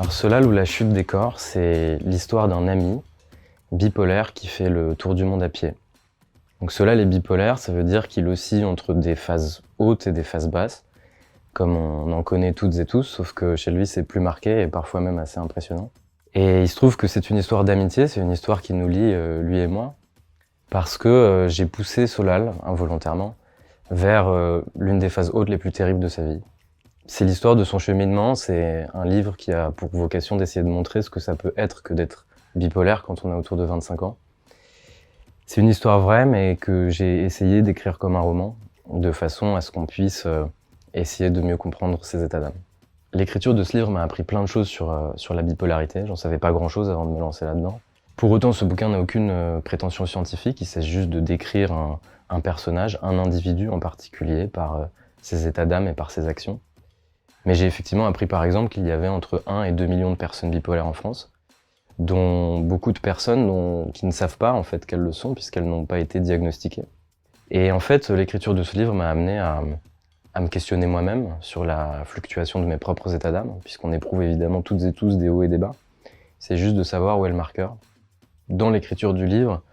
Alors Solal ou la chute des corps, c'est l'histoire d'un ami bipolaire qui fait le tour du monde à pied. Donc Solal est bipolaire, ça veut dire qu'il oscille entre des phases hautes et des phases basses, comme on en connaît toutes et tous, sauf que chez lui c'est plus marqué et parfois même assez impressionnant. Et il se trouve que c'est une histoire d'amitié, c'est une histoire qui nous lie, lui et moi, parce que j'ai poussé Solal, involontairement, vers l'une des phases hautes les plus terribles de sa vie. C'est l'histoire de son cheminement, c'est un livre qui a pour vocation d'essayer de montrer ce que ça peut être que d'être bipolaire quand on a autour de 25 ans. C'est une histoire vraie, mais que j'ai essayé d'écrire comme un roman, de façon à ce qu'on puisse essayer de mieux comprendre ses états d'âme. L'écriture de ce livre m'a appris plein de choses sur la bipolarité, j'en savais pas grand-chose avant de me lancer là-dedans. Pour autant, ce bouquin n'a aucune prétention scientifique, il s'agit juste de décrire un personnage, un individu en particulier, par ses états d'âme et par ses actions. Mais j'ai effectivement appris par exemple qu'il y avait entre 1 et 2 millions de personnes bipolaires en France, dont beaucoup de personnes qui ne savent pas en fait qu'elles le sont puisqu'elles n'ont pas été diagnostiquées. Et en fait, l'écriture de ce livre m'a amené à me questionner moi-même sur la fluctuation de mes propres états d'âme, puisqu'on éprouve évidemment toutes et tous des hauts et des bas. C'est juste de savoir où est le marqueur. Dans l'écriture du livre,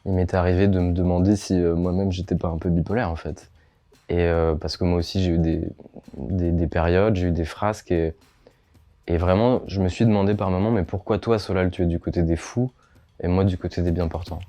il m'était arrivé de me demander si moi-même j'étais pas un peu bipolaire en fait. Et parce que moi aussi j'ai eu des périodes, j'ai eu des frasques et vraiment je me suis demandé par moments mais pourquoi toi Solal tu es du côté des fous et moi du côté des bien portants.